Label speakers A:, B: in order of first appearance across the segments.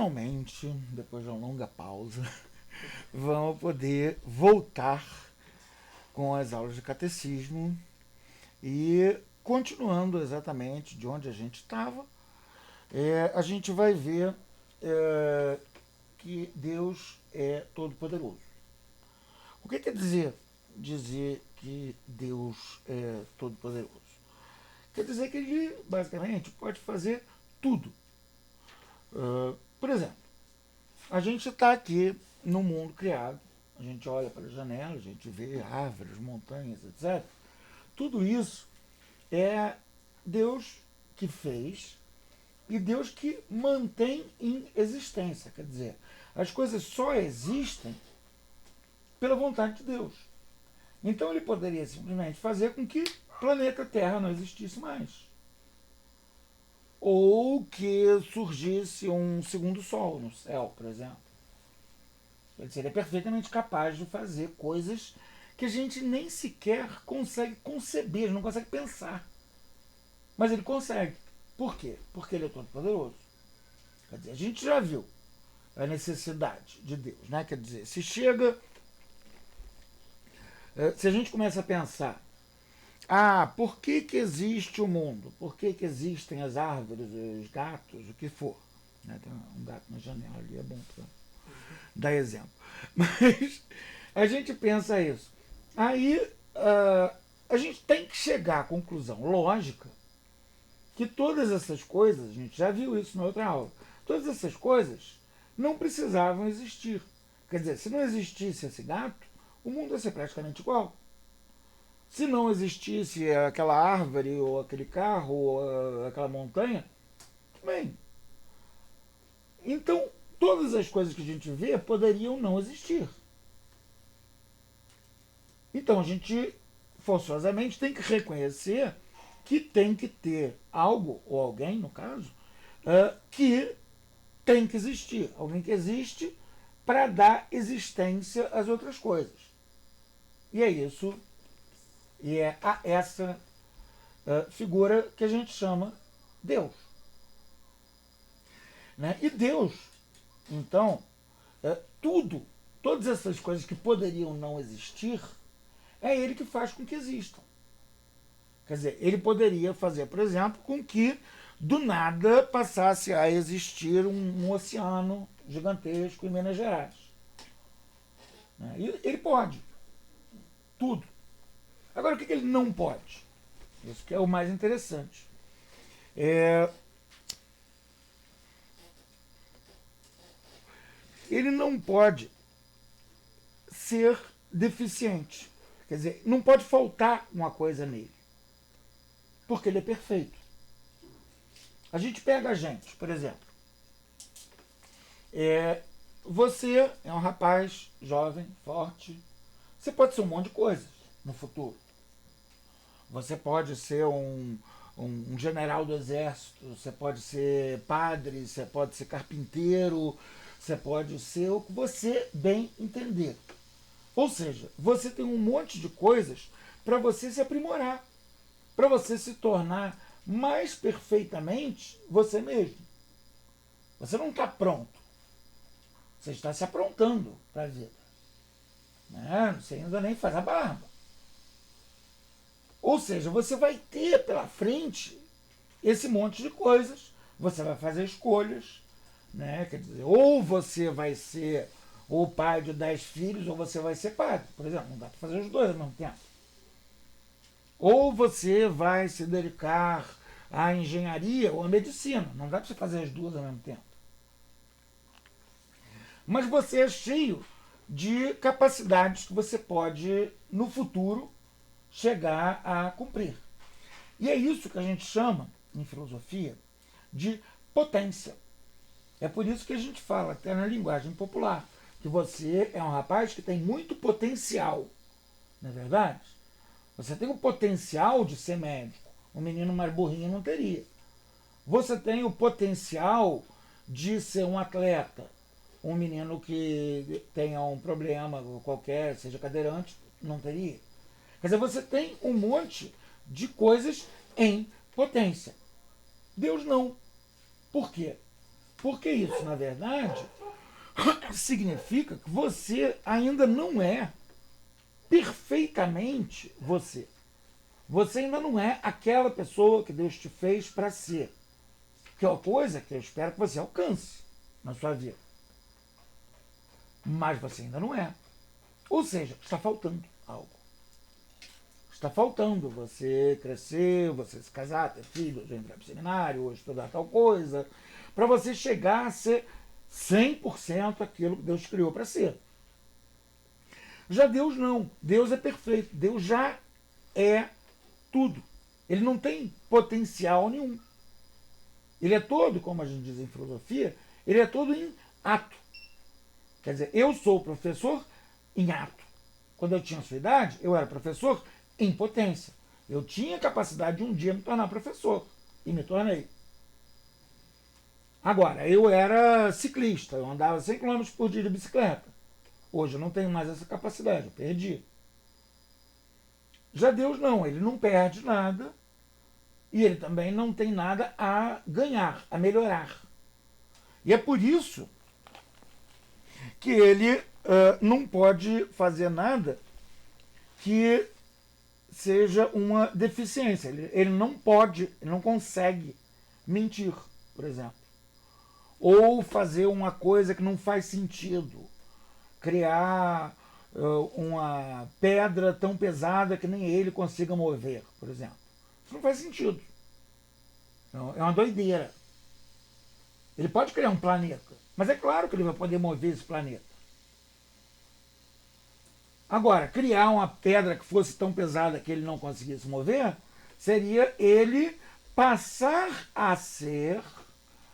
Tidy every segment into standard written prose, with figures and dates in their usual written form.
A: finalmente, depois de uma longa pausa, vamos poder voltar com as aulas de catecismo e continuando exatamente de onde a gente estava, a gente vai ver que Deus é todo-poderoso. O que quer dizer que Deus é todo-poderoso? Quer dizer que ele basicamente pode fazer tudo. Por exemplo, a gente está aqui no mundo criado, a gente olha para a janela, a gente vê árvores, montanhas, etc. Tudo isso é Deus que fez e Deus que mantém em existência. Quer dizer, as coisas só existem pela vontade de Deus. Então ele poderia simplesmente fazer com que o planeta Terra não existisse mais. Ou que surgisse um segundo sol no céu, por exemplo. Ele seria perfeitamente capaz de fazer coisas que a gente nem sequer consegue conceber, não consegue pensar. Mas ele consegue. Por quê? Porque ele é todo poderoso. Quer dizer, a gente já viu a necessidade de Deus, né? Quer dizer, se a gente começa a pensar, por que existe o mundo? Por que existem as árvores, os gatos, o que for? Né? Tem um gato na janela ali, é bom para dar exemplo. Mas a gente pensa isso. Aí a gente tem que chegar à conclusão lógica que todas essas coisas, a gente já viu isso na outra aula, todas essas coisas não precisavam existir. Quer dizer, se não existisse esse gato, o mundo ia ser praticamente igual. Se não existisse aquela árvore, ou aquele carro, ou aquela montanha, bem. Então, todas as coisas que a gente vê poderiam não existir. Então, a gente forçosamente tem que reconhecer que tem que ter algo, ou alguém, no caso, que tem que existir. Alguém que existe para dar existência às outras coisas. E é isso, e é essa figura que a gente chama Deus. Né? E Deus, então, todas essas coisas que poderiam não existir, é Ele que faz com que existam. Quer dizer, Ele poderia fazer, por exemplo, com que do nada passasse a existir um oceano gigantesco em Minas Gerais. Né? E Ele pode. Tudo. Agora, o que Ele não pode? Isso que é o mais interessante. Ele não pode ser deficiente. Quer dizer, não pode faltar uma coisa nele. Porque ele é perfeito. A gente pega a gente, por exemplo. Você é um rapaz jovem, forte. Você pode ser um monte de coisas no futuro. Você pode ser um general do exército, você pode ser padre, você pode ser carpinteiro, você pode ser o que você bem entender. Ou seja, você tem um monte de coisas para você se aprimorar, para você se tornar mais perfeitamente você mesmo. Você não está pronto. Você está se aprontando para a vida. Né? Você ainda nem faz a barba. Ou seja, você vai ter pela frente esse monte de coisas. Você vai fazer escolhas. Né? Quer dizer, ou você vai ser o pai de 10 filhos, ou você vai ser padre. Por exemplo, não dá para fazer os dois ao mesmo tempo. Ou você vai se dedicar à engenharia ou à medicina. Não dá para você fazer as duas ao mesmo tempo. Mas você é cheio de capacidades que você pode, no futuro, chegar a cumprir. E é isso que a gente chama, em filosofia, de potência. É por isso que a gente fala, até na linguagem popular, que você é um rapaz que tem muito potencial. Não é verdade? Você tem o potencial de ser médico. Um menino mais burrinho não teria. Você tem o potencial de ser um atleta. Um menino que tenha um problema qualquer, seja cadeirante, não teria. Quer dizer, você tem um monte de coisas em potência. Deus não. Por quê? Porque isso, na verdade, significa que você ainda não é perfeitamente você. Você ainda não é aquela pessoa que Deus te fez para ser. Que é uma coisa que eu espero que você alcance na sua vida. Mas você ainda não é. Ou seja, está faltando algo. Está faltando você crescer, você se casar, ter filhos, entrar para o seminário, ou estudar tal coisa, para você chegar a ser 100% aquilo que Deus criou para ser. Já Deus não. Deus é perfeito. Deus já é tudo. Ele não tem potencial nenhum. Ele é todo, como a gente diz em filosofia, ele é todo em ato. Quer dizer, eu sou professor em ato. Quando eu tinha sua idade, eu era professor em potência. Eu tinha capacidade de um dia me tornar professor. E me tornei. Agora, eu era ciclista. Eu andava 100 km por dia de bicicleta. Hoje eu não tenho mais essa capacidade. Eu perdi. Já Deus não. Ele não perde nada. E ele também não tem nada a ganhar, a melhorar. E é por isso que ele não pode fazer nada que seja uma deficiência. Ele não pode, ele não consegue mentir, por exemplo. Ou fazer uma coisa que não faz sentido. Criar uma pedra tão pesada que nem ele consiga mover, por exemplo. Isso não faz sentido. É uma doideira. Ele pode criar um planeta, mas é claro que ele vai poder mover esse planeta. Agora, criar uma pedra que fosse tão pesada que ele não conseguisse mover, seria ele passar a ser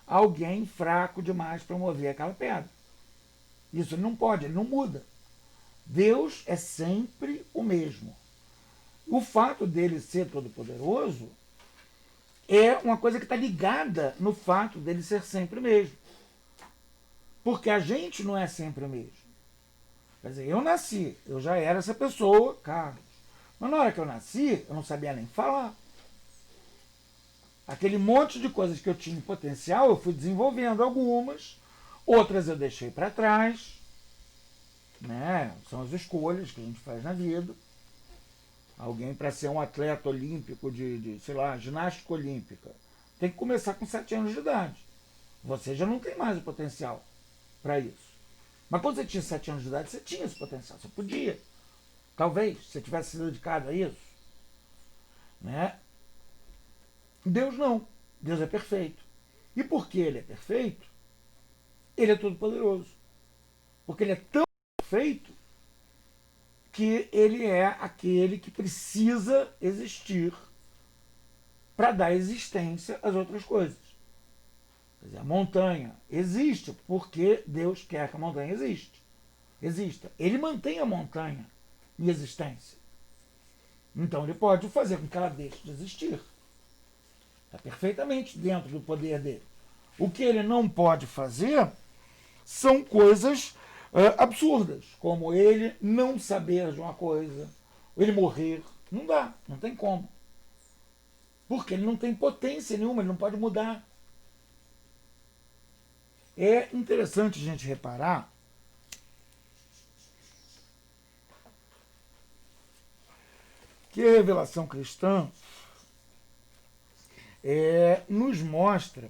A: alguém fraco demais para mover aquela pedra. Isso ele não pode, ele não muda. Deus é sempre o mesmo. O fato dele ser todo-poderoso é uma coisa que está ligada no fato dele ser sempre o mesmo. Porque a gente não é sempre o mesmo. Quer dizer, eu nasci, eu já era essa pessoa, Carlos. Mas na hora que eu nasci, eu não sabia nem falar. Aquele monte de coisas que eu tinha em potencial, eu fui desenvolvendo algumas, outras eu deixei para trás. Né? São as escolhas que a gente faz na vida. Alguém para ser um atleta olímpico sei lá, ginástica olímpica, tem que começar com 7 anos de idade. Você já não tem mais o potencial para isso. Mas quando você tinha 7 anos de idade, você tinha esse potencial, você podia. Talvez, se você tivesse se dedicado a isso. Né? Deus não. Deus é perfeito. E porque ele é perfeito, ele é todo poderoso. Porque ele é tão perfeito que ele é aquele que precisa existir para dar existência às outras coisas. Quer dizer, a montanha existe porque Deus quer que a montanha exista. Ele mantém a montanha em existência. Então ele pode fazer com que ela deixe de existir. Está perfeitamente dentro do poder dele. O que ele não pode fazer são coisas absurdas, como ele não saber de uma coisa, ele morrer. Não dá, não tem como. Porque ele não tem potência nenhuma, ele não pode mudar. É interessante a gente reparar que a revelação cristã nos mostra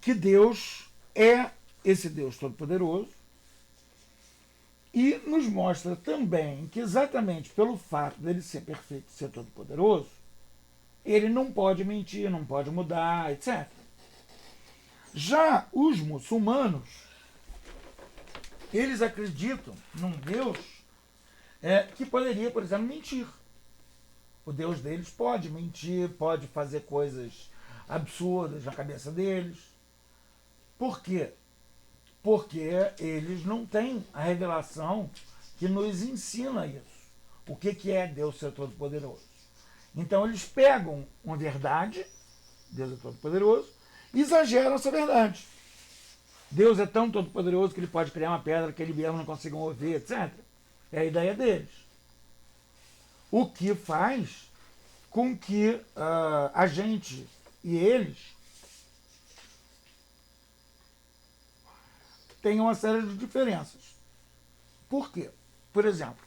A: que Deus é esse Deus Todo-Poderoso e nos mostra também que exatamente pelo fato dele ser perfeito e ser todo-poderoso, ele não pode mentir, não pode mudar, etc. Já os muçulmanos, eles acreditam num Deus que poderia, por exemplo, mentir. O Deus deles pode mentir, pode fazer coisas absurdas na cabeça deles. Por quê? Porque eles não têm a revelação que nos ensina isso. O que é Deus ser todo-poderoso? Então eles pegam uma verdade, Deus é todo-poderoso, e exageram essa verdade. Deus é tão todo-poderoso que ele pode criar uma pedra que ele mesmo não consiga mover, etc. É a ideia deles. O que faz com que a gente e eles tem uma série de diferenças. Por quê? Por exemplo,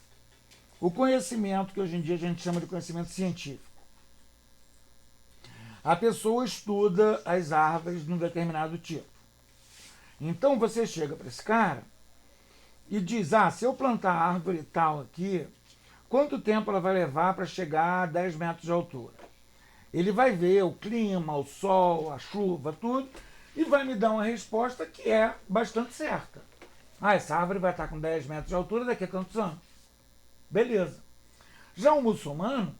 A: o conhecimento que hoje em dia a gente chama de conhecimento científico. A pessoa estuda as árvores de um determinado tipo. Então você chega para esse cara e diz, se eu plantar a árvore tal aqui, quanto tempo ela vai levar para chegar a 10 metros de altura? Ele vai ver o clima, o sol, a chuva, tudo, e vai me dar uma resposta que é bastante certa. Essa árvore vai estar com 10 metros de altura daqui a tantos anos. Beleza. Já o muçulmano,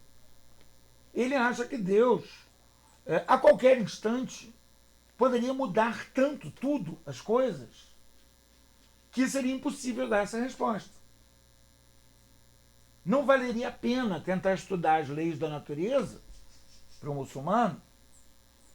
A: ele acha que Deus, a qualquer instante, poderia mudar tanto, tudo, as coisas, que seria impossível dar essa resposta. Não valeria a pena tentar estudar as leis da natureza para o muçulmano,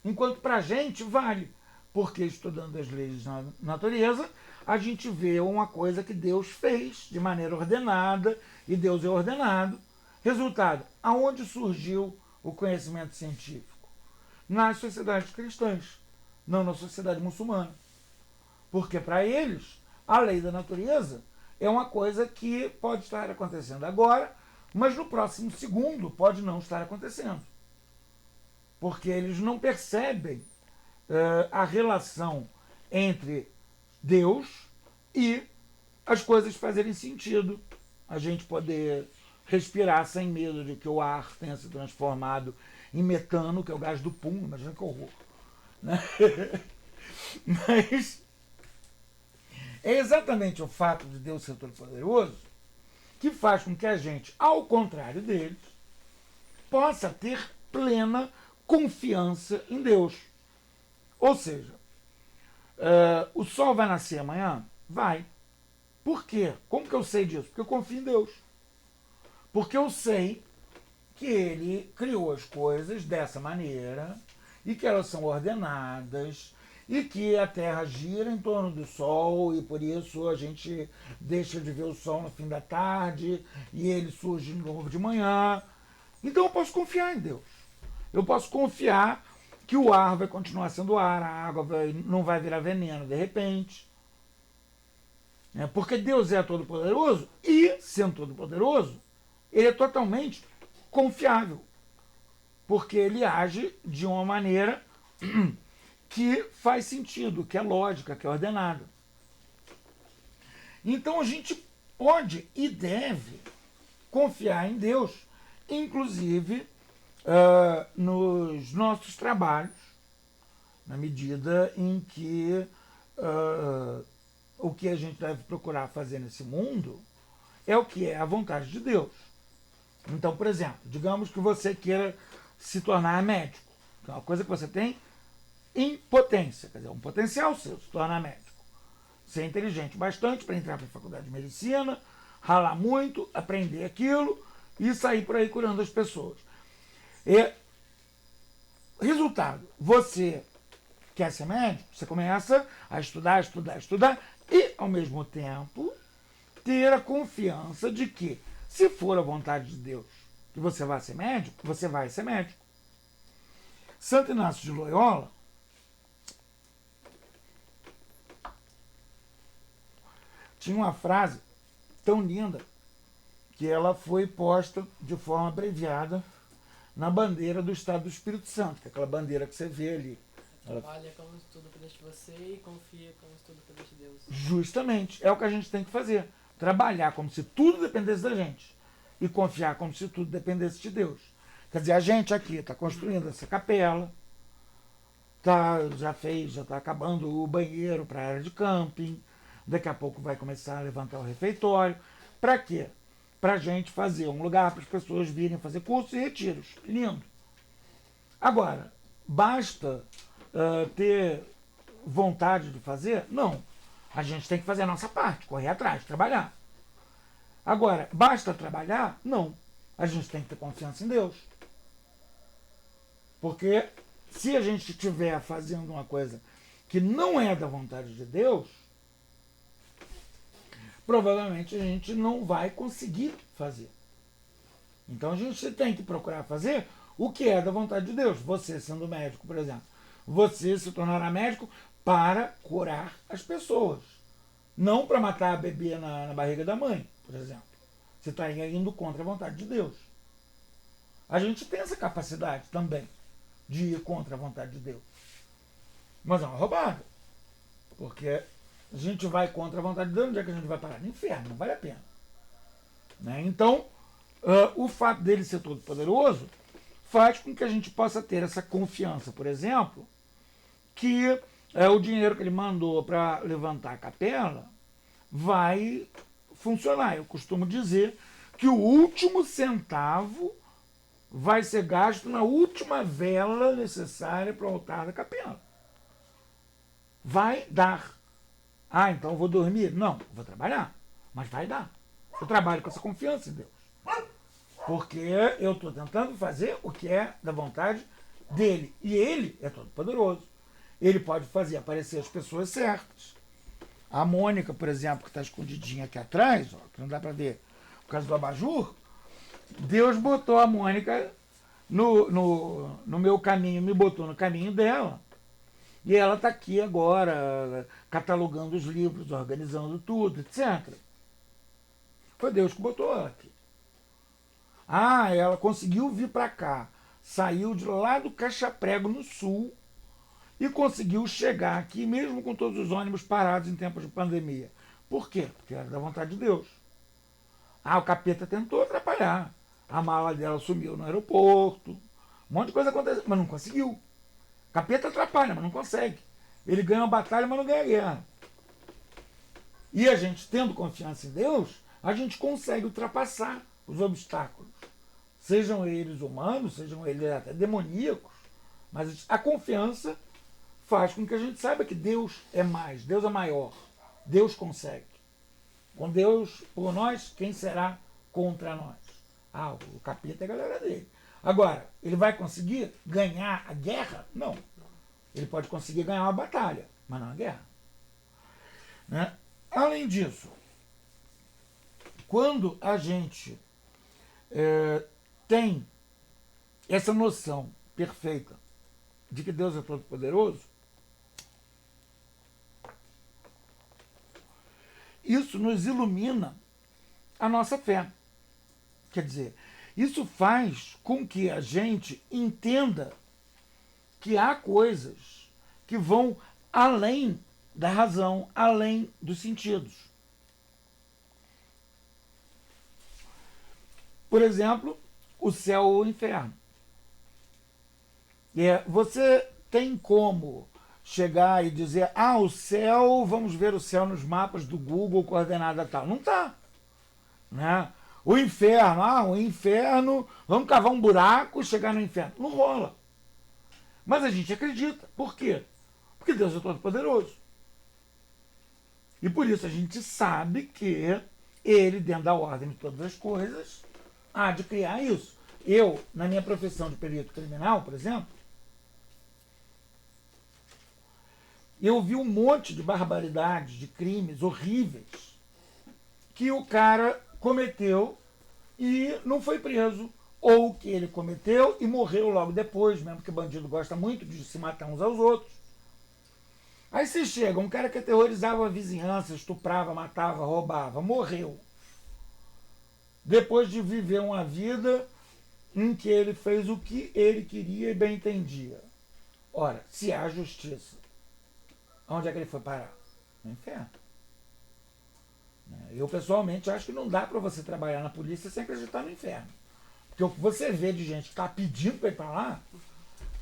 A: enquanto para a gente vale, porque estudando as leis da natureza, a gente vê uma coisa que Deus fez de maneira ordenada, e Deus é ordenado. Resultado, aonde surgiu o conhecimento científico? Nas sociedades cristãs, não na sociedade muçulmana. Porque para eles, a lei da natureza é uma coisa que pode estar acontecendo agora, mas no próximo segundo pode não estar acontecendo. Porque eles não percebem a relação entre Deus e as coisas fazerem sentido. A gente poder respirar sem medo de que o ar tenha se transformado em metano, que é o gás do pum, imagina que horror. Né? Mas é exatamente o fato de Deus ser todo-poderoso que faz com que a gente, ao contrário deles, possa ter plena confiança em Deus. Ou seja, o sol vai nascer amanhã? Vai. Por quê? Como que eu sei disso? Porque eu confio em Deus. Porque eu sei que Ele criou as coisas dessa maneira e que elas são ordenadas e que a Terra gira em torno do Sol e por isso a gente deixa de ver o Sol no fim da tarde e ele surge de novo de manhã. Então eu posso confiar em Deus. Eu posso confiar que o ar vai continuar sendo ar, a água não vai virar veneno de repente. Porque Deus é todo-poderoso e, sendo todo-poderoso, ele é totalmente confiável. Porque ele age de uma maneira que faz sentido, que é lógica, que é ordenada. Então a gente pode e deve confiar em Deus, inclusive nos nossos trabalhos, na medida em que o que a gente deve procurar fazer nesse mundo é o que é a vontade de Deus. Então, por exemplo, digamos que você queira se tornar médico, que é uma coisa que você tem em potência, quer dizer, um potencial seu se tornar médico. Ser inteligente bastante para entrar para a faculdade de medicina, ralar muito, aprender aquilo e sair por aí curando as pessoas. Resultado, você quer ser médico, você começa a estudar e, ao mesmo tempo, ter a confiança de que, se for a vontade de Deus que você vai ser médico, você vai ser médico. Santo Inácio de Loyola tinha uma frase tão linda que ela foi posta de forma abreviada na bandeira do Estado do Espírito Santo, que é aquela bandeira que você vê ali.
B: Trabalha como se tudo dependesse de você e confia como se tudo dependesse de Deus.
A: Justamente, é o que a gente tem que fazer. Trabalhar como se tudo dependesse da gente e confiar como se tudo dependesse de Deus. Quer dizer, a gente aqui está construindo essa capela, já está acabando o banheiro para a área de camping, daqui a pouco vai começar a levantar o refeitório. Para quê? Para a gente fazer um lugar para as pessoas virem fazer cursos e retiros. Lindo. Agora, basta ter vontade de fazer? Não. A gente tem que fazer a nossa parte, correr atrás, trabalhar. Agora, basta trabalhar? Não. A gente tem que ter confiança em Deus. Porque se a gente estiver fazendo uma coisa que não é da vontade de Deus, provavelmente a gente não vai conseguir fazer. Então a gente tem que procurar fazer o que é da vontade de Deus. Você sendo médico, por exemplo, você se tornará médico para curar as pessoas. Não para matar a bebê na barriga da mãe, por exemplo. Você está indo contra a vontade de Deus. A gente tem essa capacidade também de ir contra a vontade de Deus. Mas é uma roubada. Porque a gente vai contra a vontade de Deus, onde é que a gente vai parar? No inferno, não vale a pena. Né? Então, o fato dele ser todo poderoso faz com que a gente possa ter essa confiança, por exemplo, que o dinheiro que ele mandou para levantar a capela vai funcionar. Eu costumo dizer que o último centavo vai ser gasto na última vela necessária para o altar da capela. Vai dar. Ah, então eu vou dormir? Não, eu vou trabalhar. Mas vai dar. Eu trabalho com essa confiança em Deus. Porque eu estou tentando fazer o que é da vontade dele. E ele é todo poderoso. Ele pode fazer aparecer as pessoas certas. A Mônica, por exemplo, que está escondidinha aqui atrás, ó, que não dá para ver por causa do abajur, Deus botou a Mônica no meu caminho, me botou no caminho dela. E ela está aqui agora, catalogando os livros, organizando tudo, etc. Foi Deus que botou ela aqui. Ah, ela conseguiu vir para cá, saiu de lá do Caixaprego, no sul, e conseguiu chegar aqui, mesmo com todos os ônibus parados em tempos de pandemia. Por quê? Porque era da vontade de Deus. Ah, o capeta tentou atrapalhar. A mala dela sumiu no aeroporto. Um monte de coisa aconteceu, mas não conseguiu. O capeta atrapalha, mas não consegue. Ele ganha uma batalha, mas não ganha a guerra. E a gente, tendo confiança em Deus, a gente consegue ultrapassar os obstáculos. Sejam eles humanos, sejam eles até demoníacos. Mas a confiança faz com que a gente saiba que Deus é mais, Deus é maior. Deus consegue. Com Deus por nós, quem será contra nós? Ah, o capeta é a galera dele. Agora, ele vai conseguir ganhar a guerra? Não. Ele pode conseguir ganhar uma batalha, mas não a guerra. Né? Além disso, quando a gente tem essa noção perfeita de que Deus é todo-poderoso, isso nos ilumina a nossa fé. Quer dizer, isso faz com que a gente entenda que há coisas que vão além da razão, além dos sentidos. Por exemplo, o céu ou o inferno. Você tem como chegar e dizer, o céu, vamos ver o céu nos mapas do Google, coordenada tal. Não está. Né? O inferno, vamos cavar um buraco e chegar no inferno. Não rola. Mas a gente acredita. Por quê? Porque Deus é todo-poderoso. E por isso a gente sabe que ele, dentro da ordem de todas as coisas, há de criar isso. Eu, na minha profissão de perito criminal, por exemplo, eu vi um monte de barbaridades, de crimes horríveis que o cara cometeu e não foi preso, ou que ele cometeu e morreu logo depois, mesmo que o bandido gosta muito de se matar uns aos outros. Aí você chega, um cara que aterrorizava a vizinhança, estuprava, matava, roubava, morreu. Depois de viver uma vida em que ele fez o que ele queria e bem entendia. Ora, se há justiça, onde é que ele foi parar? No inferno. Eu, pessoalmente, acho que não dá para você trabalhar na polícia sem acreditar no inferno. Porque o que você vê de gente que está pedindo para ir para lá,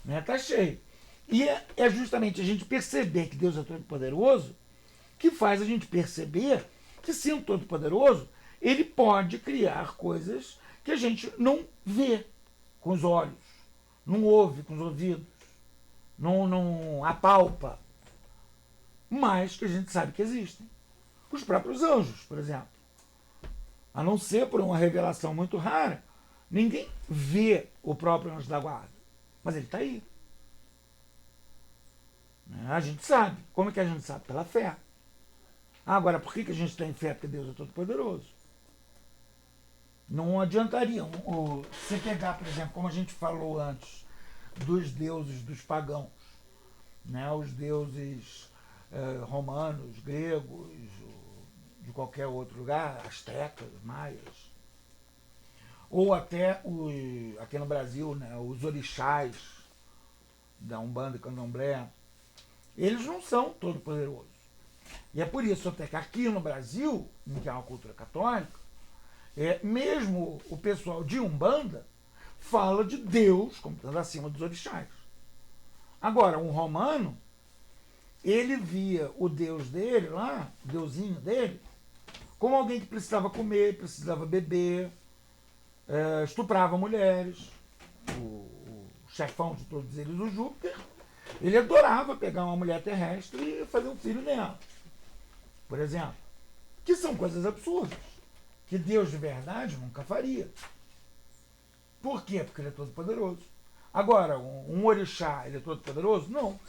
A: está cheio. E é justamente a gente perceber que Deus é todo-poderoso que faz a gente perceber que, sendo todo-poderoso, ele pode criar coisas que a gente não vê com os olhos, não ouve com os ouvidos, não apalpa, mas que a gente sabe que existem. Os próprios anjos, por exemplo. A não ser por uma revelação muito rara, ninguém vê o próprio anjo da guarda, mas ele está aí. A gente sabe. Como é que a gente sabe? Pela fé. Agora, por que a gente tem fé? Porque Deus é todo-poderoso. Não adiantaria você pegar, por exemplo, como a gente falou antes, dos deuses dos pagãos, né? Os deuses romanos, gregos, de qualquer outro lugar, astecas, maias, ou até aqui no Brasil, né, os orixás da Umbanda e Candomblé, eles não são todo-poderosos. E é por isso até que aqui no Brasil, em que é uma cultura católica, mesmo o pessoal de Umbanda fala de Deus como estando acima dos orixás. Agora, um romano, ele via o Deus dele lá, o deusinho dele, como alguém que precisava comer, precisava beber, estuprava mulheres. O chefão de todos eles, o Júpiter, ele adorava pegar uma mulher terrestre e fazer um filho nela, por exemplo. Que são coisas absurdas, que Deus de verdade nunca faria. Por quê? Porque ele é todo poderoso. Agora, um orixá, ele é todo poderoso? Não.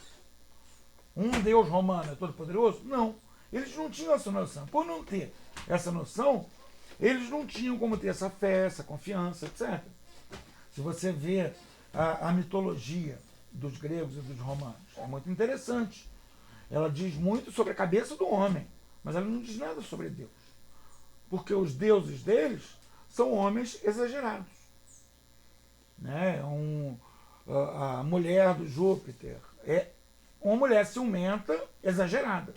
A: Um deus romano é todo poderoso? Não. Eles não tinham essa noção. Por não ter essa noção, eles não tinham como ter essa fé, essa confiança, etc. Se você vê a mitologia dos gregos e dos romanos, é muito interessante. Ela diz muito sobre a cabeça do homem, mas ela não diz nada sobre Deus. Porque os deuses deles são homens exagerados. Né? A mulher do Júpiter é uma mulher ciumenta, exagerada.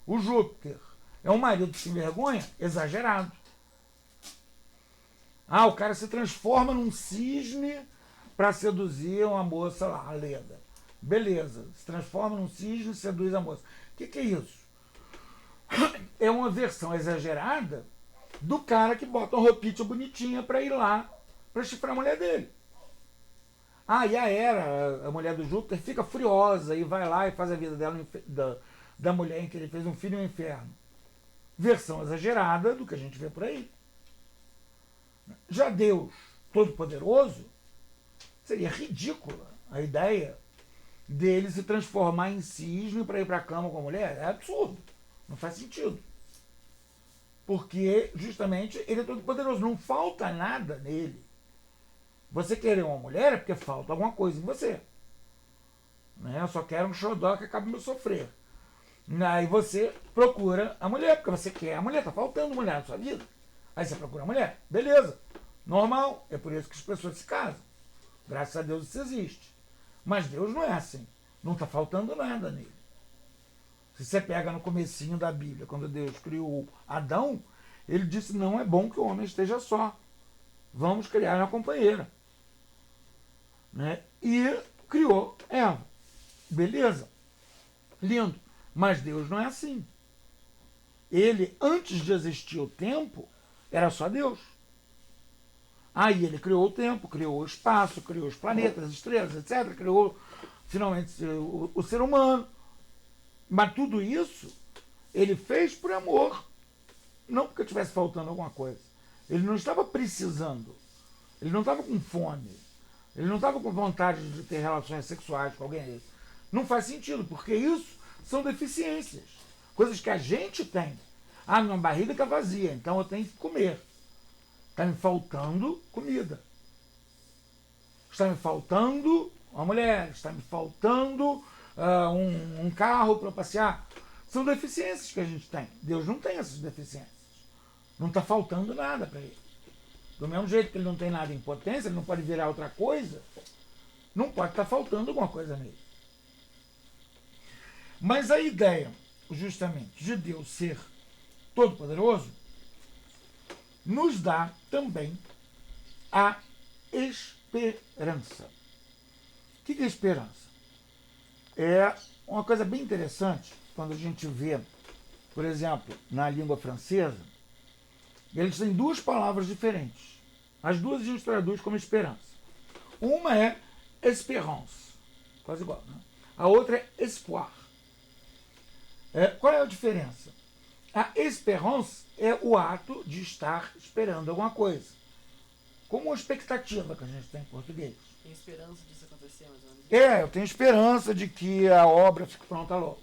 A: O Júpiter é um marido sem vergonha, exagerado. O cara se transforma num cisne para seduzir uma moça lá, a Leda. Beleza, se transforma num cisne e seduz a moça. O que é isso? É uma versão exagerada do cara que bota uma roupinha bonitinha para ir lá para chifrar a mulher dele. E a Hera, a mulher do Júpiter, fica furiosa e vai lá e faz a vida dela da mulher em que ele fez um filho no inferno. Versão exagerada do que a gente vê por aí. Já Deus Todo-Poderoso, seria ridícula a ideia dele se transformar em cisne para ir para a cama com a mulher. É absurdo. Não faz sentido. Porque, justamente, ele é todo-poderoso. Não falta nada nele. Você querer uma mulher é porque falta alguma coisa em você. Né? Eu só quero um xodó que acabe meu sofrer. Aí você procura a mulher, porque você quer a mulher. Está faltando mulher na sua vida. Aí você procura a mulher. Beleza. Normal. É por isso que as pessoas se casam. Graças a Deus isso existe. Mas Deus não é assim. Não está faltando nada nele. Se você pega no comecinho da Bíblia, quando Deus criou Adão, ele disse: não é bom que o homem esteja só. Vamos criar uma companheira. Né? E criou Eva. Beleza. Lindo. Mas Deus não é assim. Ele, antes de existir o tempo, era só Deus. Aí ele criou o tempo, criou o espaço, criou os planetas, as estrelas, etc. Criou, finalmente, o ser humano. Mas tudo isso ele fez por amor. Não porque estivesse faltando alguma coisa. Ele não estava precisando. Ele não estava com fome. Ele não estava com vontade de ter relações sexuais com alguém. Não faz sentido, porque isso são deficiências. Coisas que a gente tem. Minha barriga está vazia, então eu tenho que comer. Está me faltando comida. Está me faltando uma mulher. Está me faltando um carro para passear. São deficiências que a gente tem. Deus não tem essas deficiências. Não está faltando nada para ele. Do mesmo jeito que ele não tem nada em potência, ele não pode virar outra coisa, não pode estar faltando alguma coisa nele. Mas a ideia, justamente, de Deus ser todo-poderoso, nos dá também a esperança. O que é esperança? É uma coisa bem interessante quando a gente vê, por exemplo, na língua francesa, eles têm duas palavras diferentes. As duas a gente traduz como esperança. Uma é espérance, quase igual, né? A outra é espoir. Qual é a diferença? A espérance é o ato de estar esperando alguma coisa. Como uma expectativa que a gente tem em português.
B: Tem esperança disso acontecer, mais ou menos?
A: Eu tenho esperança de que a obra fique pronta logo.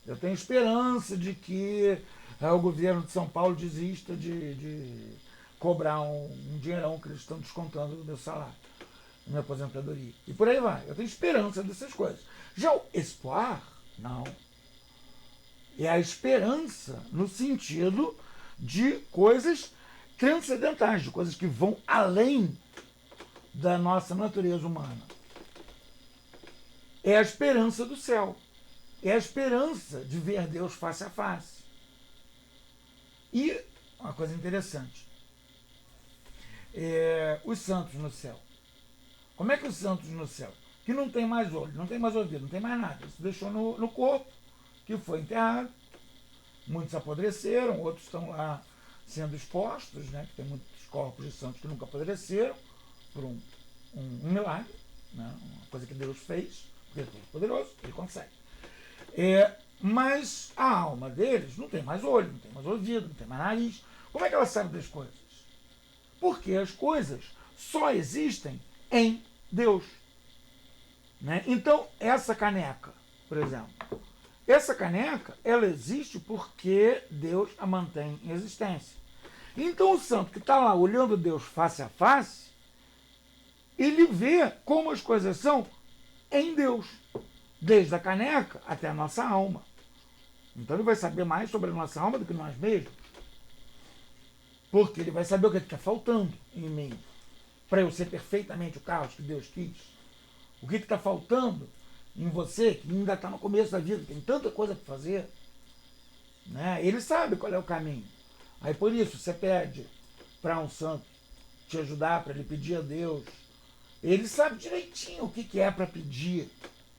A: Eu tenho esperança de que o governo de São Paulo desista de cobrar um dinheirão que eles estão descontando do meu salário, da minha aposentadoria. E por aí vai. Eu tenho esperança dessas coisas. Já o espoir, não. É a esperança no sentido de coisas transcendentais, de coisas que vão além da nossa natureza humana. É a esperança do céu. É a esperança de ver Deus face a face. E uma coisa interessante, os santos no céu. Como é que os santos no céu, que não tem mais olho, não tem mais ouvido, não tem mais nada, se deixou no corpo, que foi enterrado, muitos apodreceram, outros estão lá sendo expostos, né, que tem muitos corpos de santos que nunca apodreceram, por um milagre, né, uma coisa que Deus fez, porque Ele é todo poderoso, Ele consegue. Mas a alma deles não tem mais olho, não tem mais ouvido, não tem mais nariz. Como é que ela sabe das coisas? Porque as coisas só existem em Deus. Né? Então, essa caneca, por exemplo, essa caneca, ela existe porque Deus a mantém em existência. Então, o santo que está lá olhando Deus face a face, ele vê como as coisas são em Deus, desde a caneca até a nossa alma. Então, ele vai saber mais sobre a nossa alma do que nós mesmos. Porque ele vai saber o que está faltando em mim, para eu ser perfeitamente o Carlos que Deus quis. O que está faltando em você, que ainda está no começo da vida, tem tanta coisa para fazer. Né? Ele sabe qual é o caminho. Aí por isso você pede para um santo te ajudar, para ele pedir a Deus. Ele sabe direitinho o que é para pedir,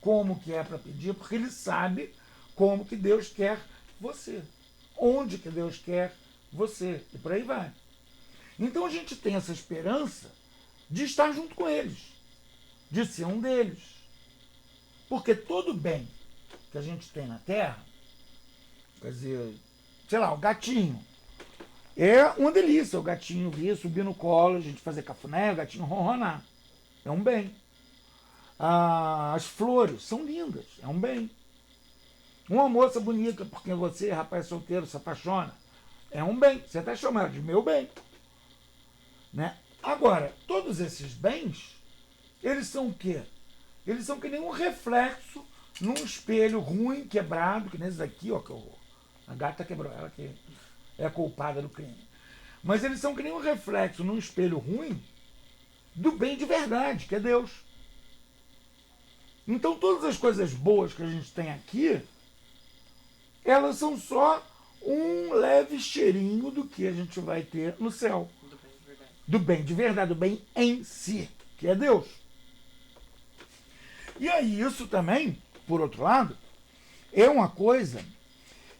A: como que é para pedir, porque ele sabe como que Deus quer você, onde que Deus quer você, e por aí vai. Então a gente tem essa esperança de estar junto com eles, de ser um deles. Porque todo bem que a gente tem na Terra, quer dizer, sei lá, o gatinho, é uma delícia o gatinho vir, subir no colo, a gente fazer cafuné, o gatinho ronronar. É um bem. As flores são lindas, é um bem. Uma moça bonita, porque você, rapaz solteiro, se apaixona, é um bem. Você até chama ela de meu bem. Né? Agora, todos esses bens, eles são o quê? Eles são que nem um reflexo num espelho ruim, quebrado, que nem esse aqui, ó, que a gata quebrou, ela que é a culpada do crime. Mas eles são que nem um reflexo num espelho ruim do bem de verdade, que é Deus. Então todas as coisas boas que a gente tem aqui, elas são só um leve cheirinho do que a gente vai ter no céu. Do bem de verdade, do bem em si, que é Deus. E aí isso também, por outro lado, é uma coisa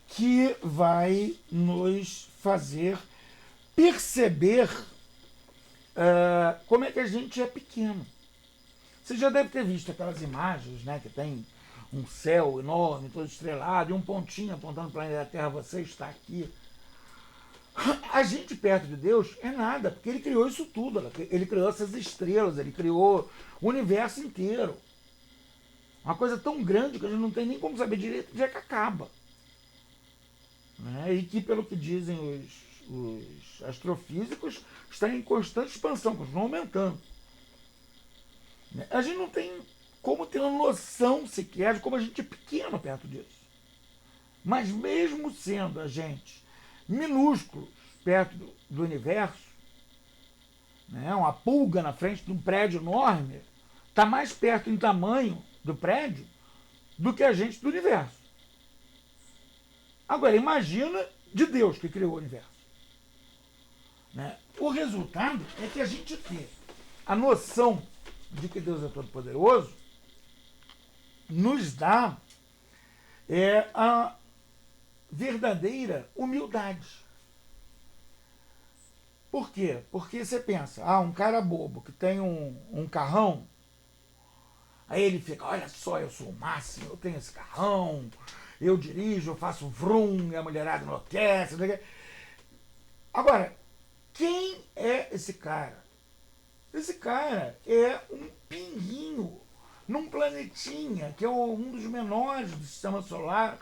A: que vai nos fazer perceber como é que a gente é pequeno. Você já deve ter visto aquelas imagens, né, que tem um céu enorme, todo estrelado, e um pontinho apontando para o planeta Terra, você está aqui. A gente perto de Deus é nada, porque Ele criou isso tudo. Ele criou essas estrelas, Ele criou o universo inteiro. Uma coisa tão grande que a gente não tem nem como saber direito onde é que acaba. Né? E que, pelo que dizem os astrofísicos, está em constante expansão, continua aumentando. A gente não tem como ter uma noção sequer de como a gente é pequeno perto disso. Mas mesmo sendo a gente minúsculos perto do universo, né, uma pulga na frente de um prédio enorme, está mais perto em tamanho do prédio do que a gente do universo. Agora, imagina de Deus que criou o universo. Né? O resultado é que a gente tem a noção de que Deus é todo-poderoso, nos dá a verdadeira humildade. Por quê? Porque você pensa, um cara bobo que tem um carrão, aí ele fica, olha só, eu sou o máximo, eu tenho esse carrão, eu dirijo, eu faço vrum, e a mulherada enlouquece. Agora, quem é esse cara? Esse cara é um pinguinho num planetinha que é um dos menores do sistema solar.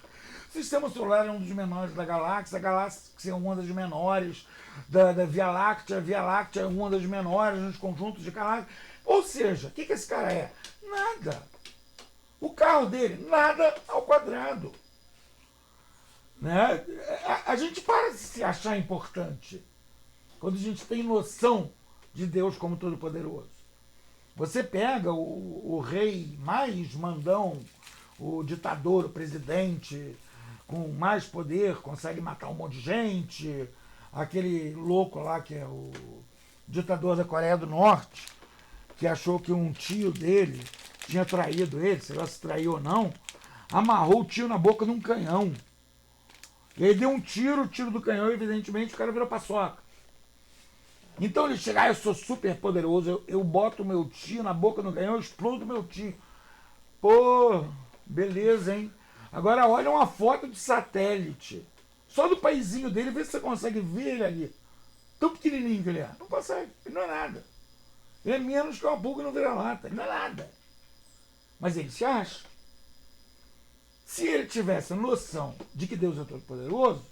A: O sistema solar é um dos menores da galáxia, a galáxia é uma das menores da Via Láctea, a Via Láctea é uma das menores nos conjuntos de galáxias. Ou seja, o que esse cara é? Nada. O carro dele, nada ao quadrado. Né? A gente para de se achar importante quando a gente tem noção de Deus como Todo-Poderoso. Você pega o rei mais mandão, o ditador, o presidente com mais poder, consegue matar um monte de gente, aquele louco lá que é o ditador da Coreia do Norte, que achou que um tio dele tinha traído ele, sei lá se traiu ou não, amarrou o tio na boca de um canhão. E aí deu um tiro, o tiro do canhão, evidentemente o cara virou paçoca. Então ele chega, eu sou super poderoso, eu boto o meu tio na boca do canhão, eu explodo o meu tio. Pô, beleza, hein? Agora olha uma foto de satélite. Só do paizinho dele, vê se você consegue ver ele ali. Tão pequenininho que ele é. Não consegue, ele não é nada. Ele é menos que uma pulga no vira-lata, ele não é nada. Mas ele se acha. Se ele tivesse a noção de que Deus é todo-poderoso,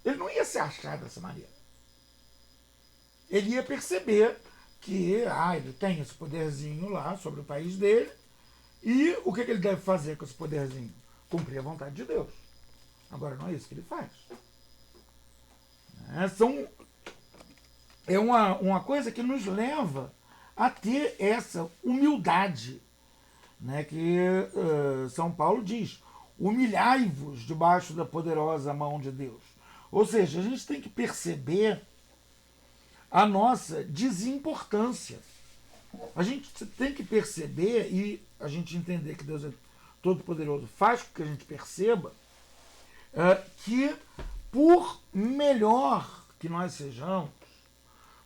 A: ele não ia se achar dessa maneira. Ele ia perceber que ele tem esse poderzinho lá sobre o país dele, e o que ele deve fazer com esse poderzinho? Cumprir a vontade de Deus. Agora não é isso que ele faz. É uma coisa que nos leva a ter essa humildade, né, que São Paulo diz, humilhai-vos debaixo da poderosa mão de Deus. Ou seja, a gente tem que perceber a nossa desimportância. A gente tem que perceber e a gente entender que Deus é todo-poderoso faz com que a gente perceba que por melhor que nós sejamos,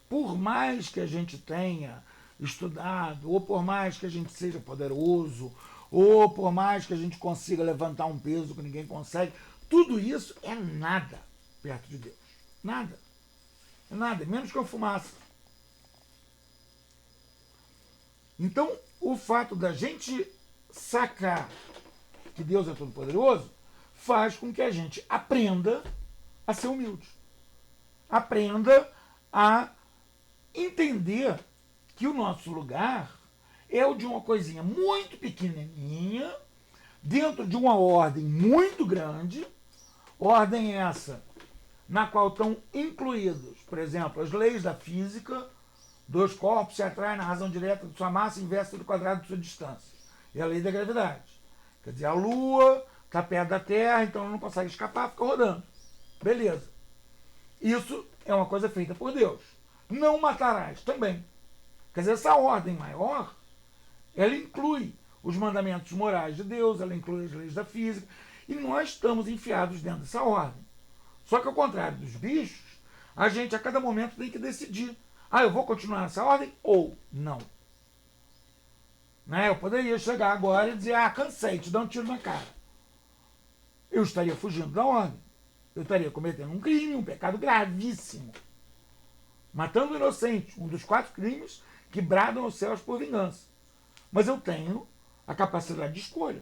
A: por mais que a gente tenha estudado, ou por mais que a gente seja poderoso, ou por mais que a gente consiga levantar um peso que ninguém consegue, tudo isso é nada perto de Deus. Nada. É nada, é menos que uma fumaça. Então, o fato da gente sacar que Deus é todo-poderoso faz com que a gente aprenda a ser humilde. Aprenda a entender que o nosso lugar é o de uma coisinha muito pequenininha, dentro de uma ordem muito grande, ordem essa na qual estão incluídos, por exemplo, as leis da física, dois corpos se atraem na razão direta de sua massa inversa do quadrado de sua distância. É a lei da gravidade. Quer dizer, a Lua está perto da Terra, então não consegue escapar, fica rodando. Beleza. Isso é uma coisa feita por Deus. Não matarás também. Quer dizer, essa ordem maior, ela inclui os mandamentos morais de Deus, ela inclui as leis da física, e nós estamos enfiados dentro dessa ordem. Só que ao contrário dos bichos, a gente a cada momento tem que decidir. Eu vou continuar nessa ordem ou não. Né? Eu poderia chegar agora e dizer, cansei, te dar um tiro na cara. Eu estaria fugindo da ordem. Eu estaria cometendo um crime, um pecado gravíssimo. Matando o inocente, um dos 4 crimes que bradam aos céus por vingança. Mas eu tenho a capacidade de escolha.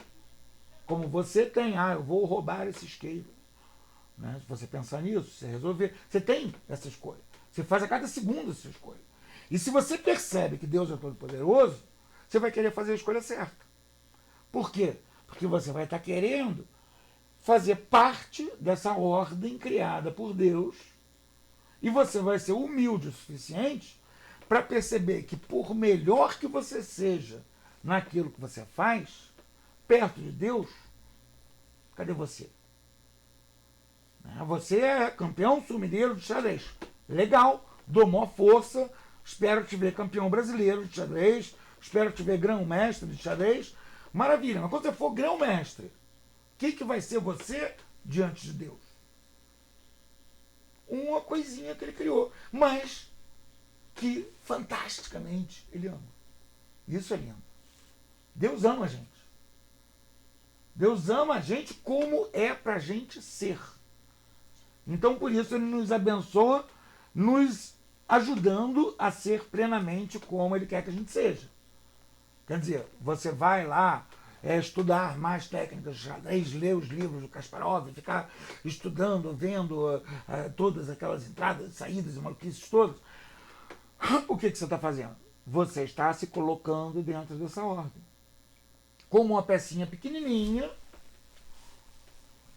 A: Como você tem, eu vou roubar esse isqueiro. Né? Se você pensar nisso, você resolver, você tem essa escolha. Você faz a cada segundo essa escolha. E se você percebe que Deus é todo-poderoso, você vai querer fazer a escolha certa. Por quê? Porque você vai estar querendo fazer parte dessa ordem criada por Deus, e você vai ser humilde o suficiente para perceber que por melhor que você seja naquilo que você faz, perto de Deus, cadê você? Você é campeão sul-mineiro de xadrez. Legal, dou maior força, espero te ver campeão brasileiro de xadrez, espero te ver grão-mestre de xadrez. Maravilha, mas quando você for grão-mestre, o que vai ser você diante de Deus? Uma coisinha que ele criou, mas que fantasticamente ele ama. Isso é lindo. Deus ama a gente. Deus ama a gente como é pra gente ser. Então, por isso, ele nos abençoa, nos ajudando a ser plenamente como ele quer que a gente seja. Quer dizer, você vai lá estudar mais técnicas de xadrez, ler os livros do Kasparov, ficar estudando, vendo todas aquelas entradas, saídas e maluquices todas. O que você está fazendo? Você está se colocando dentro dessa ordem. Como uma pecinha pequenininha,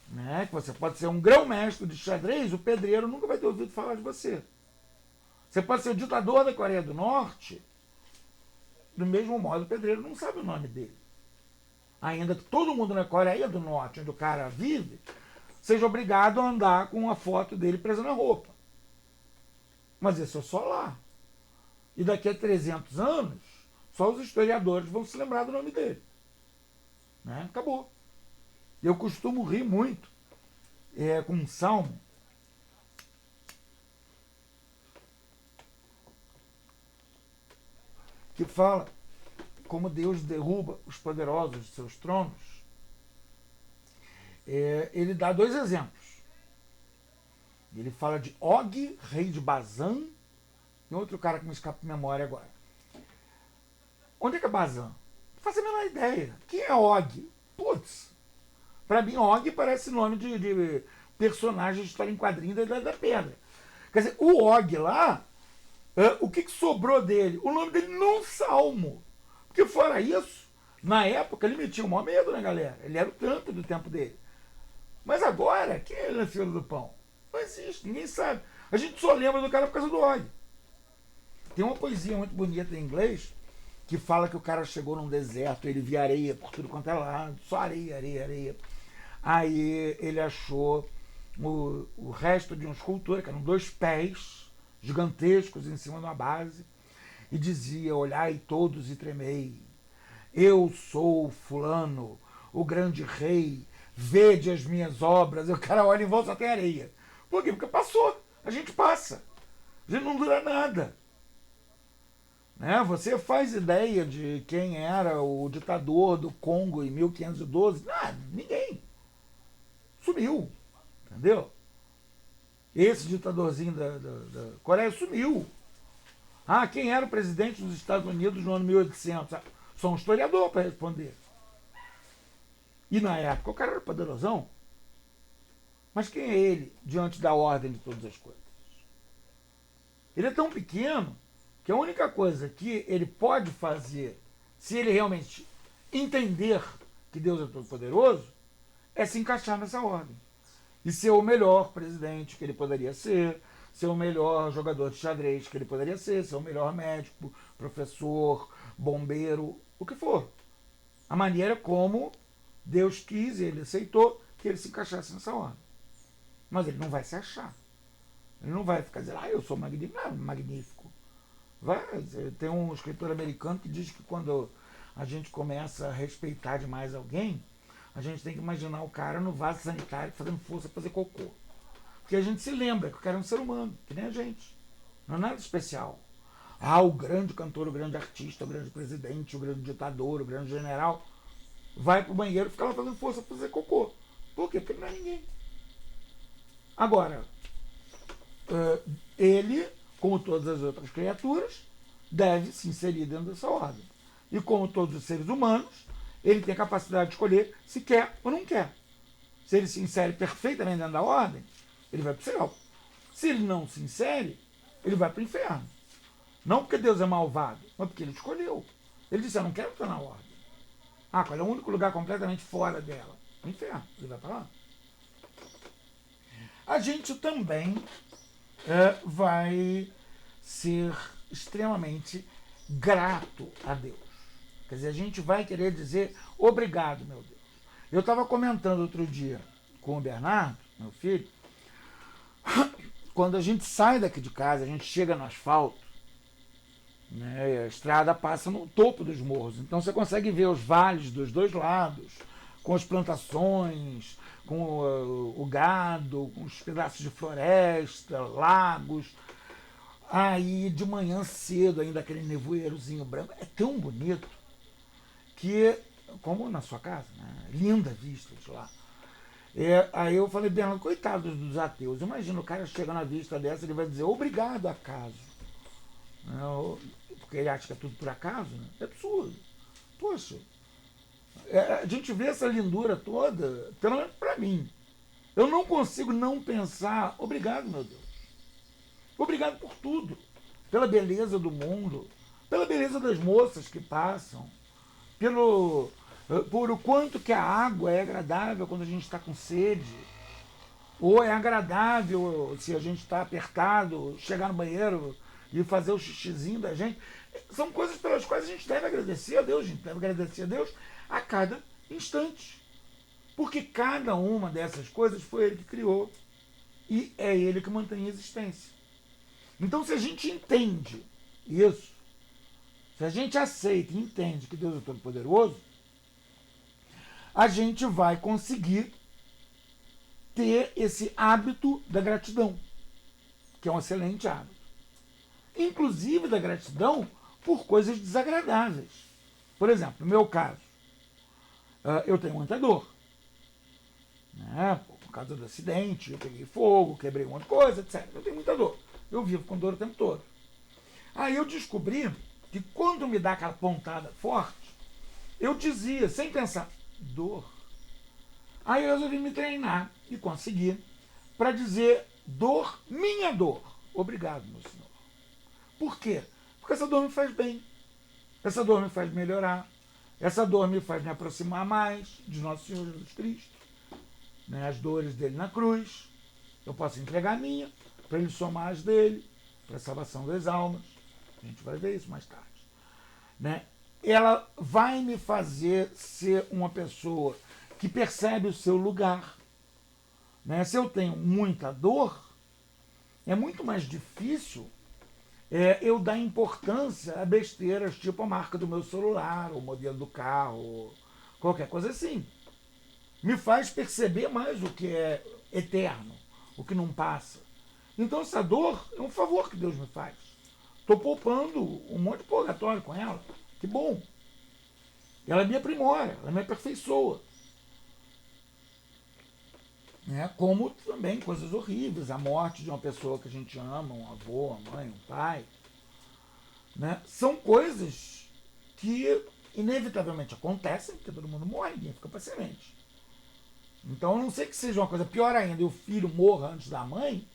A: né, né? Que você pode ser um grão-mestre de xadrez, o pedreiro nunca vai ter ouvido falar de você. Você pode ser o ditador da Coreia do Norte, do mesmo modo o pedreiro não sabe o nome dele. Ainda que todo mundo na Coreia do Norte, onde o cara vive, seja obrigado a andar com uma foto dele presa na roupa. Mas isso é só lá. E daqui a 300 anos, só os historiadores vão se lembrar do nome dele. Né? Acabou. Eu costumo rir muito com um salmo que fala como Deus derruba os poderosos de seus tronos. Ele dá dois exemplos. Ele fala de Og, rei de Bazã, e outro cara que me escapa de memória agora. Onde é que é Bazã? Não faço a menor ideia. Quem é Og? Putz, para mim Og parece nome de personagem de história em quadrinho da Idade da Pedra. Quer dizer, o Og lá, o que sobrou dele? O nome dele num salmo. Porque fora isso, na época ele metia o maior medo na galera. Ele era o tanto do tempo dele. Mas agora, quem é ele na fila do pão? Não existe, ninguém sabe. A gente só lembra do cara por causa do Og. Tem uma poesia muito bonita em inglês que fala que o cara chegou num deserto, ele via areia por tudo quanto é lado, só areia, areia, areia. Aí ele achou o resto de uma escultura, que eram 2 pés gigantescos em cima de uma base, e dizia: olhai todos e tremei, eu sou fulano, o grande rei, vede as minhas obras. E o cara olha em volta, só tem areia. Por quê? Porque passou, a gente passa, a gente não dura nada. Né? Você faz ideia de quem era o ditador do Congo em 1512? Nada, ninguém. Sumiu, entendeu? Esse ditadorzinho da Coreia sumiu. Ah, quem era o presidente dos Estados Unidos no ano 1800? Só um historiador para responder. E na época o cara era poderosão. Mas quem é ele diante da ordem de todas as coisas? Ele é tão pequeno que a única coisa que ele pode fazer, se ele realmente entender que Deus é todo-poderoso, é se encaixar nessa ordem. E ser o melhor presidente que ele poderia ser o melhor jogador de xadrez que ele poderia ser o melhor médico, professor, bombeiro, o que for. A maneira como Deus quis e ele aceitou que ele se encaixasse nessa ordem. Mas ele não vai se achar. Ele não vai ficar dizendo, eu sou magnífico. Não, magnífico. Tem um escritor americano que diz que quando a gente começa a respeitar demais alguém, a gente tem que imaginar o cara no vaso sanitário fazendo força para fazer cocô. Porque a gente se lembra que o cara é um ser humano, que nem a gente. Não é nada especial. O grande cantor, o grande artista, o grande presidente, o grande ditador, o grande general, vai pro banheiro e fica lá fazendo força para fazer cocô. Por quê? Porque ele não é ninguém. Agora, ele, como todas as outras criaturas, deve se inserir dentro dessa ordem. E como todos os seres humanos, ele tem a capacidade de escolher se quer ou não quer. Se ele se insere perfeitamente dentro da ordem, ele vai para o céu. Se ele não se insere, ele vai para o inferno. Não porque Deus é malvado, mas porque ele escolheu. Ele disse, eu não quero estar na ordem. Qual é o único lugar completamente fora dela? O inferno. Ele vai para lá. A gente também vai ser extremamente grato a Deus. Quer dizer, a gente vai querer dizer obrigado, meu Deus. Eu estava comentando outro dia com o Bernardo, meu filho, quando a gente sai daqui de casa, a gente chega no asfalto, né, a estrada passa no topo dos morros, então você consegue ver os vales dos dois lados, com as plantações, com o gado, com os pedaços de floresta, lagos. Aí de manhã cedo, ainda aquele nevoeirozinho branco, é tão bonito que, como na sua casa, né? Linda a vista de lá. Aí eu falei, Bernardo, coitado dos ateus, imagina o cara chega na vista dessa, ele vai dizer obrigado acaso. Porque ele acha que é tudo por acaso, né? É absurdo. Poxa, a gente vê essa lindura toda, pelo menos para mim. Eu não consigo não pensar, obrigado, meu Deus. Obrigado por tudo. Pela beleza do mundo, pela beleza das moças que passam, por o quanto que a água é agradável quando a gente está com sede. Ou é agradável, se a gente está apertado, chegar no banheiro e fazer o xixizinho da gente. São coisas pelas quais a gente deve agradecer a Deus, a gente deve agradecer a Deus a cada instante. Porque cada uma dessas coisas foi Ele que criou e é Ele que mantém a existência. Então, se a gente entende isso, se a gente aceita e entende que Deus é todo-poderoso, a gente vai conseguir ter esse hábito da gratidão, que é um excelente hábito. Inclusive da gratidão por coisas desagradáveis. Por exemplo, no meu caso, eu tenho muita dor. Né? Por causa do acidente, eu peguei fogo, quebrei um monte de coisa, etc. Eu tenho muita dor. Eu vivo com dor o tempo todo. Aí eu descobri que quando me dá aquela pontada forte, eu dizia, sem pensar, dor. Aí eu resolvi me treinar e consegui para dizer dor, minha dor. Obrigado, meu senhor. Por quê? Porque essa dor me faz bem. Essa dor me faz melhorar. Essa dor me faz me aproximar mais de Nosso Senhor Jesus Cristo. Né? As dores dele na cruz. Eu posso entregar a minha para ele somar as dele, para a salvação das almas. A gente vai ver isso mais tarde. Né? Ela vai me fazer ser uma pessoa que percebe o seu lugar. Né? Se eu tenho muita dor, é muito mais difícil eu dar importância a besteiras tipo a marca do meu celular, o modelo do carro, qualquer coisa assim. Me faz perceber mais o que é eterno, o que não passa. Então essa dor é um favor que Deus me faz. Estou poupando um monte de purgatório com ela. Que bom. Ela me aprimora, ela me aperfeiçoa. Como também coisas horríveis, a morte de uma pessoa que a gente ama, um avô, uma mãe, um pai. Né? São coisas que inevitavelmente acontecem, porque todo mundo morre, ninguém fica para semente. Então, a não ser que seja uma coisa pior ainda, e o filho morra antes da mãe,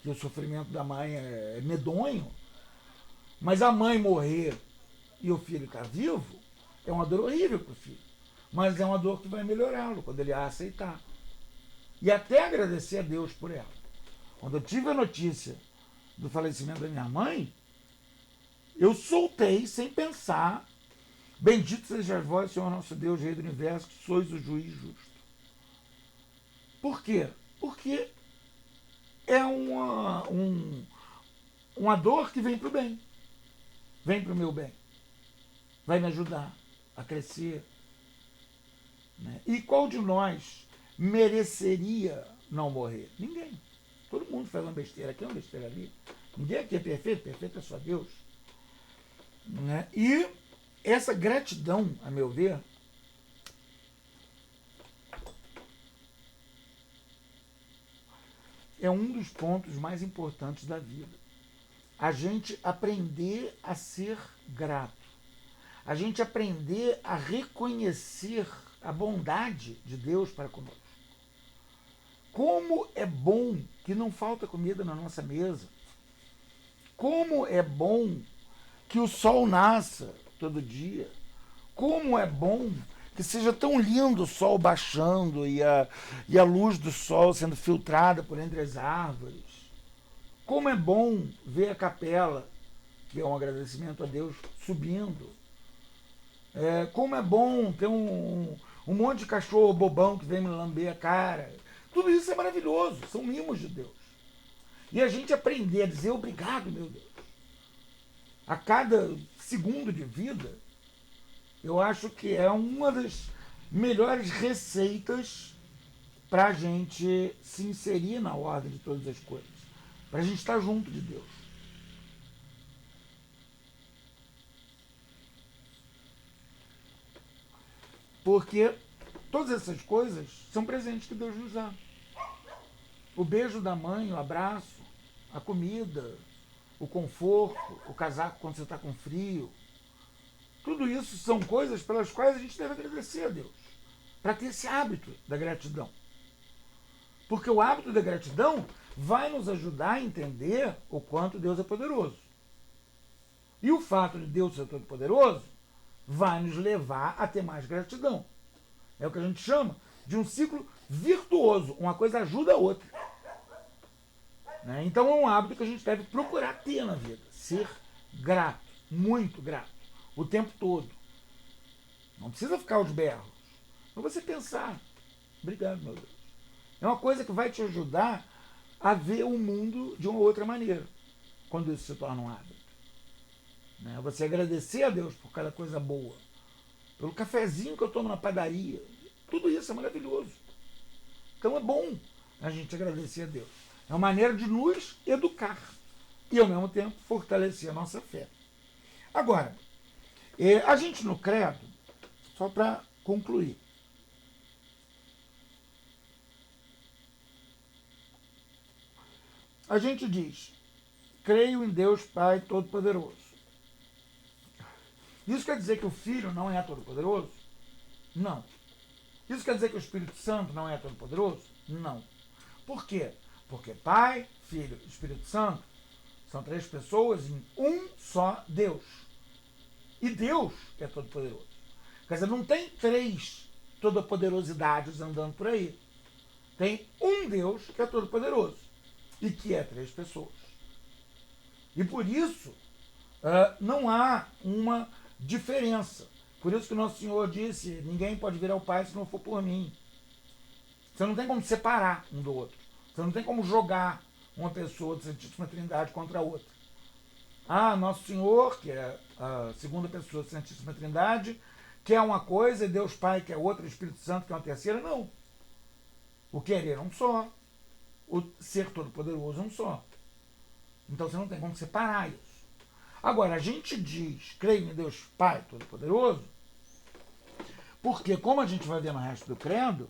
A: que o sofrimento da mãe é medonho, mas a mãe morrer e o filho ficar vivo, é uma dor horrível para o filho. Mas é uma dor que vai melhorá-lo quando ele a aceitar. E até agradecer a Deus por ela. Quando eu tive a notícia do falecimento da minha mãe, eu soltei sem pensar: bendito seja vós, Senhor nosso Deus, Rei do Universo, que sois o juiz justo. Por quê? Porque é uma dor que vem para o bem. Vem para o meu bem. Vai me ajudar a crescer. Né? E qual de nós mereceria não morrer? Ninguém. Todo mundo faz uma besteira aqui, uma besteira ali. Ninguém aqui é perfeito, perfeito é só Deus. Né? E essa gratidão, a meu ver, é um dos pontos mais importantes da vida. A gente aprender a ser grato. A gente aprender a reconhecer a bondade de Deus para conosco. Como é bom que não falta comida na nossa mesa. Como é bom que o sol nasça todo dia. Como é bom que seja tão lindo o sol baixando e a luz do sol sendo filtrada por entre as árvores. Como é bom ver a capela, que é um agradecimento a Deus, subindo. Como é bom ter um monte de cachorro bobão que vem me lamber a cara. Tudo isso é maravilhoso, são mimos de Deus. E a gente aprender a dizer obrigado, meu Deus. A cada segundo de vida, eu acho que é uma das melhores receitas para a gente se inserir na ordem de todas as coisas. Para a gente estar junto de Deus. Porque todas essas coisas são presentes que Deus nos dá. O beijo da mãe, o abraço, a comida, o conforto, o casaco quando você está com frio. Tudo isso são coisas pelas quais a gente deve agradecer a Deus. Para ter esse hábito da gratidão. Porque o hábito da gratidão vai nos ajudar a entender o quanto Deus é poderoso. E o fato de Deus ser todo poderoso vai nos levar a ter mais gratidão. É o que a gente chama de um ciclo virtuoso. Uma coisa ajuda a outra. Né? Então é um hábito que a gente deve procurar ter na vida. Ser grato, muito grato, o tempo todo. Não precisa ficar aos berros. Mas você pensar, obrigado, meu Deus. É uma coisa que vai te ajudar a ver o mundo de uma outra maneira, quando isso se torna um hábito. Né? Você agradecer a Deus por cada coisa boa, pelo cafezinho que eu tomo na padaria. Tudo isso é maravilhoso. Então é bom a gente agradecer a Deus. É uma maneira de nos educar e, ao mesmo tempo, fortalecer a nossa fé. Agora, a gente no credo, só para concluir, a gente diz: creio em Deus Pai Todo-Poderoso. Isso quer dizer que o Filho não é todo-poderoso? Não. Isso quer dizer que o Espírito Santo não é todo-poderoso? Não. Por quê? Porque Pai, Filho e Espírito Santo são três pessoas em um só Deus. E Deus é todo-poderoso. Quer dizer, não tem três todopoderosidades andando por aí. Tem um Deus que é todo-poderoso e que é três pessoas. E por isso não há uma diferença. Por isso que o Nosso Senhor disse: ninguém pode vir ao Pai se não for por mim. Você não tem como separar um do outro. Você não tem como jogar uma pessoa da Santíssima Trindade contra a outra. Nosso Senhor, que é a segunda pessoa da Santíssima Trindade, quer uma coisa, e Deus Pai quer outra, e Espírito Santo quer uma terceira. Não. O querer é um só. O ser todo-poderoso é um só. Então você não tem como separar isso. Agora, a gente diz, creio em Deus Pai Todo-Poderoso, porque, como a gente vai ver no resto do credo,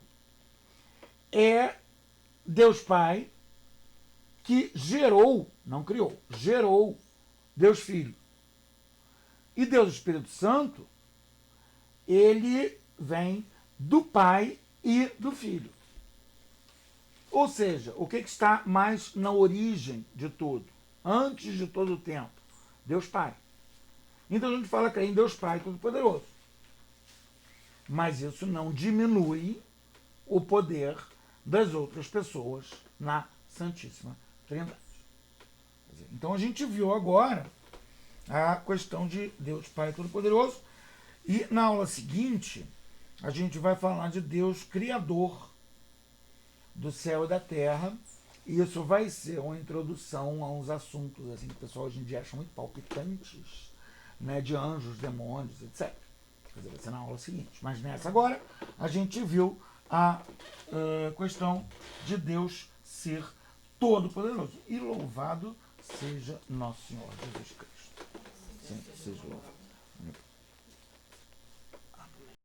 A: é Deus Pai que gerou, não criou, gerou Deus Filho. E Deus Espírito Santo, ele vem do Pai e do Filho. Ou seja, o que está mais na origem de tudo, antes de todo o tempo? Deus Pai. Então a gente fala que é em Deus Pai Todo-Poderoso. Mas isso não diminui o poder das outras pessoas na Santíssima Trindade. Então a gente viu agora a questão de Deus Pai Todo-Poderoso, e na aula seguinte a gente vai falar de Deus Criador do céu e da terra, e isso vai ser uma introdução a uns assuntos assim, que o pessoal hoje em dia acha muito palpitantes, né, de anjos, demônios, etc. Quer dizer, vai ser na aula seguinte. Mas nessa agora a gente viu a questão de Deus ser todo-poderoso. E louvado seja nosso Senhor Jesus Cristo. Sempre seja louvado.